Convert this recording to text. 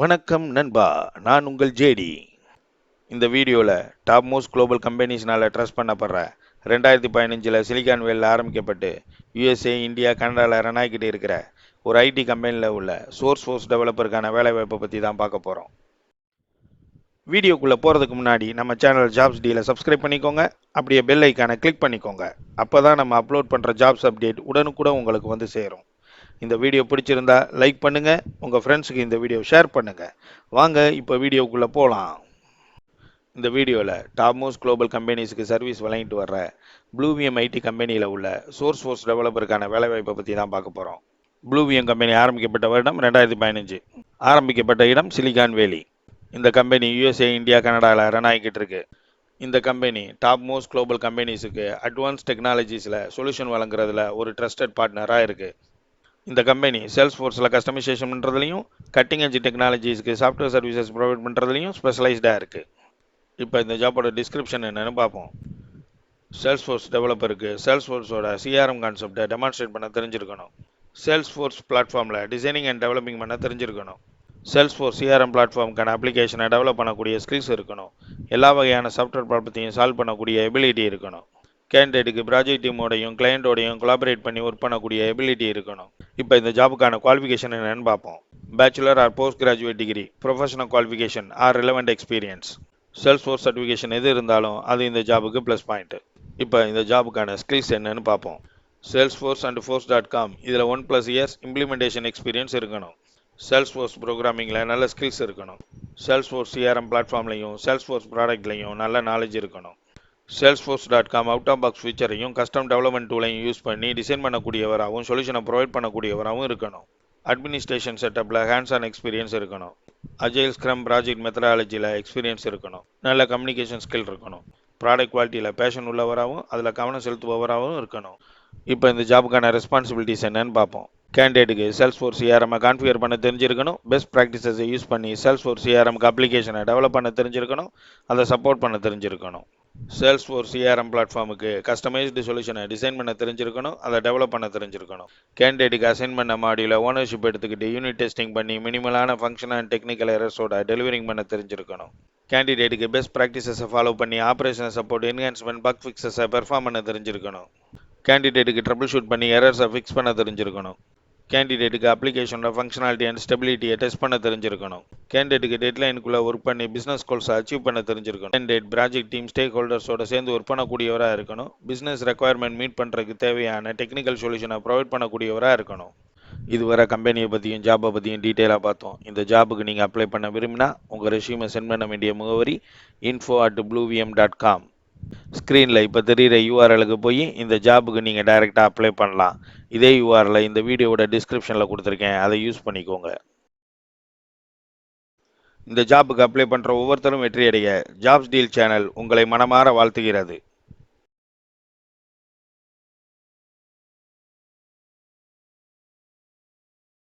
வணக்கம் நண்பா, நான் உங்கள் ஜேடி. இந்த வீடியோவில் டாப் மோஸ்ட் குளோபல் கம்பெனிஸ்னால ட்ரஸ்ட் பண்ணப்படுற 2015 சிலிகான் வேலியில் ஆரம்பிக்கப்பட்டு யுஎஸ்ஏ, இந்தியா, கனடாவில் ரன் ஆகிக்கிட்டு இருக்கிற ஒரு ஐடி கம்பெனியில் உள்ள சோர்ஸ் ஃபோர்ஸ் டெவலப்பருக்கான வேலைவாய்ப்பை பற்றி தான் பார்க்க போகிறோம். வீடியோக்குள்ளே போகிறதுக்கு முன்னாடி நம்ம சேனல் ஜாப்ஸ் டீல சப்ஸ்கிரைப் பண்ணிக்கோங்க. அப்படியே பெல் ஐக்கானை கிளிக் பண்ணிக்கோங்க. அப்போ தான் நம்ம அப்லோட் பண்ணுற ஜாப்ஸ் அப்டேட் உடனுக்குடன் உங்களுக்கு வந்து சேரும். இந்த வீடியோ பிடிச்சிருந்தா லைக் பண்ணுங்க, உங்க ஃப்ரெண்ட்ஸுக்கு இந்த வீடியோ ஷேர் பண்ணுங்க. வாங்க இப்போ வீடியோக்குள்ள போகலாம். இந்த வீடியோவில் டாப் மோஸ்ட் குளோபல் கம்பெனிஸ்க்கு சர்வீஸ் வழங்கிட்டு வர்ற ப்ளூவியம் ஐடி கம்பெனியில் உள்ள சோர்ஸ் ஃபோர்ஸ் டெவலப்பருக்கான வேலைவாய்ப்பை பற்றி தான் பார்க்க போகிறோம். ப்ளூவியம் கம்பெனி ஆரம்பிக்கப்பட்ட வருடம் 2015. ஆரம்பிக்கப்பட்ட இடம் சிலிகான் வேலி. இந்த கம்பெனி யுஎஸ்ஏ, இந்தியா, கனடாவில் ரன் ஆகிக்கிட்டு இருக்கு. இந்த கம்பெனி டாப் மோஸ்ட் குளோபல் கம்பெனிஸுக்கு அட்வான்ஸ் டெக்னாலஜிஸில் சொல்யூஷன் வழங்குறதுல ஒரு ட்ரஸ்டட் பார்ட்னராக இருக்குது. இந்த கம்பெனி சேல்ஸ் ஃபோர்ஸில் கஸ்டமைசேஷன் பண்ணுறதுலையும் கட்டிங் எட்ஜ் டெக்னாலஜிஸ்க்கு சாஃப்ட்வேர் சர்வீசஸ் ப்ரொவைட் பண்ணுறதுலையும் ஸ்பெஷலைஸ்டாக இருக்குது. இப்போ இந்த ஜாப்போட டிஸ்கிரிப்ஷன் என்னென்னு பார்ப்போம். சேல்ஸ் ஃபோர்ஸ் டெவலப்பருக்கு சேல்ஸ் ஃபோர்ஸோட சிஆர்எம் கான்செப்டை டெமான்ஸ்ட்ரேட் பண்ண தெரிஞ்சிருக்கணும். சேல்ஸ் ஃபோர்ஸ் பிளாட்ஃபார்மில் டிசைனிங் அண்ட் டெவலப்பிங் பண்ண தெரிஞ்சிருக்கணும். சேல்ஸ் ஃபோர்ஸ் சிஆர்எம் பிளாட்ஃபார்முக்கான அப்ளிகேஷனை டெவலப் பண்ணக்கூடிய ஸ்கில்ஸ் இருக்கணும். எல்லா வகையான சாஃப்ட்வேர் ப்ராப்ளத்தையும் சால்வ் பண்ணக்கூடிய எபிலிட்டி இருக்கணும். கேண்டிடேட்டுக்கு ப்ராஜெக்ட் டீமோடையும் கிளையண்டோடையும் கொலாபரேட் பண்ணி ஒர்க் பண்ணக்கூடிய எபிலிட்டி இருக்கணும். இப்போ இந்த ஜாபுக்கான குவாலிஃபிகேஷன் என்னன்னு பார்ப்போம். Bachelor or post graduate degree, professional qualification or relevant experience, Salesforce certification எது இருந்தாலும் அது இந்த ஜாபுக்கு ப்ளஸ் பாயிண்ட். இப்போ இந்த ஜாபுக்கான ஸ்கில்ஸ் என்னன்னு பார்ப்போம். சேல்ஸ் ஃபோர்ஸ் அண்ட் ஃபோர்ஸ்.com இதில் 1+ இயர்ஸ் இம்ப்ளிமெண்டேஷன் எக்ஸ்பீரியன்ஸ் இருக்கணும். சேல்ஸ் ஃபோர்ஸ் ப்ரோக்ராமிங்கில் நல்ல ஸ்கில்ஸ் இருக்கணும். சேல்ஸ் ஃபோர்ஸ் சிஆர்எம் பிளாட்ஃபார்ம்லையும் சேல்ஸ் ஃபோர்ஸ் ப்ராடக்ட்லையும் நல்ல நாலேஜ் இருக்கணும். Salesforce.com அவுட் ஆஃப் பாக்ஸ் ஃபீச்சரையும் கஸ்டம் டெவலப்மெண்ட் டூலையும் யூஸ் பண்ணி டிசைன் பண்ணக்கூடியவராகவும் சொல்யூஷனை ப்ரொவைட் பண்ணக்கூடியவராகவும் இருக்கணும். அட்மினிஸ்ட்ரேஷன் செட்டப்பில் ஹேண்ட்ஸ் ஆன் எக்ஸ்பீரியன்ஸ் இருக்கணும். அஜைல் ஸ்க்ரம் ப்ராஜெக்ட் மெத்தடாலஜியில் எக்ஸ்பீரியன்ஸ் இருக்கணும். நல்ல கம்யூனிகேஷன் ஸ்கில் இருக்கணும். ப்ராடக்ட் குவாலிட்டியில் பேஷன் உள்ளவராகவும் அதில் கவனம் செலுத்துபவராகவும் இருக்கணும். இப்போ இந்த ஜாபுக்கான ரெஸ்பான்சிபிலிட்டிஸ் என்னன்னு பார்ப்போம். கேண்டிடேட்டுக்கு சேல்ஸ்ஃபோர்ஸ் சிஆர்எம் கான்ஃபிகர் பண்ண தெரிஞ்சிருக்கணும். பெஸ்ட் ப்ராக்டிசஸை யூஸ் பண்ணி சேல்ஸ்ஃபோர்ஸ் சிஆர்எம்க்கு அப்ளிகேஷனை டெவலப் பண்ண தெரிஞ்சிருக்கணும். அதை சப்போர்ட் பண்ண தெரிஞ்சிருக்கணும். சேல்ஸ்ஃபோர்ஸ் சிஆர்எம் பிளாட்ஃபார்முக்கு கஸ்டமைஸ்டு சொல்யூஷனை டிசைன் பண்ண தெரிஞ்சிருக்கணும். அதை டெவலப் பண்ண தெரிஞ்சிருக்கணும். கேண்டிடேட்டுக்கு அசைன் பண்ண மாடியூல ஓனர்ஷிப் எடுத்துக்கிட்டு யூனிட் டெஸ்டிங் பண்ணி மினிமலான ஃபங்க்ஷன் அண்ட் டெக்னிக்கல் எரர்ஸோட டெலிவரிங் பண்ண தெரிஞ்சிருக்கணும். கேண்டிடேட்டுக்கு பெஸ்ட் ப்ராக்டிசஸை ஃபாலோ பண்ணி ஆப்ரேஷன் சப்போர்ட், என்ஹான்ஸ்மெண்ட், பக் ஃபிக்ஸஸை பெர்ஃபார்ம் பண்ண தெரிஞ்சிருக்கணும். கேண்டிடேட்டுக்கு ட்ரபிள் ஷூட் பண்ணி எரர்ஸை ஃபிக்ஸ் பண்ண தெரிஞ்சிருக்கணும். கேண்டிடேட்டுக்கு அப்ளிகேஷனோட ஃபங்க்ஷனாலிட்டி அண்ட் ஸ்டெபிலிட்டியை டெஸ்ட் பண்ண தெரிஞ்சிருக்கணும். கேண்டிடேட்டுக்கு டெட்லைனுக்குள்ளே ஒர்க் பண்ணி பிஸ்னஸ் கோல்ஸை அச்சீவ் பண்ண தெரிஞ்சிருக்கணும். கேண்டிடேட் ப்ராஜெக்ட் டீம் ஸ்டேக் ஹோல்டர்ஸோட சேர்ந்து ஒர்க் பண்ணக்கூடியவராக இருக்கணும். பிஸ்னஸ் ரெக்குவயர்மெண்ட் மீட் பண்ணுறதுக்கு தேவையான டெக்னிக்கல் சொல்யூஷனை ப்ரொவைட் பண்ணக்கூடியவராக இருக்கணும். இதுவரை கம்பெனியை பற்றியும் ஜாபை பற்றியும் டீட்டெயிலாக பார்த்தோம். இந்த ஜாபுக்கு நீங்கள் அப்ளை பண்ண விரும்பினா உங்கள் ரெஸ்யூமை சென்ட் பண்ண வேண்டிய முகவரி info@bluevm.com. ஸ்க்ரீனில் இப்போ தெரிகிற யூஆர்எலுக்கு போய் இந்த ஜாபுக்கு நீங்கள் டைரெக்டாக அப்ளை பண்ணலாம். இதே யூஆர்எல் இந்த வீடியோவோட டிஸ்கிரிப்ஷனில் கொடுத்துருக்கேன், அதை யூஸ் பண்ணிக்கோங்க. இந்த ஜாபுக்கு அப்ளை பண்ணுற ஒவ்வொருத்தரும் வெற்றி அடைய ஜாப்ஸ் டீல் சேனல் உங்களை மனமாற வாழ்த்துகிறது.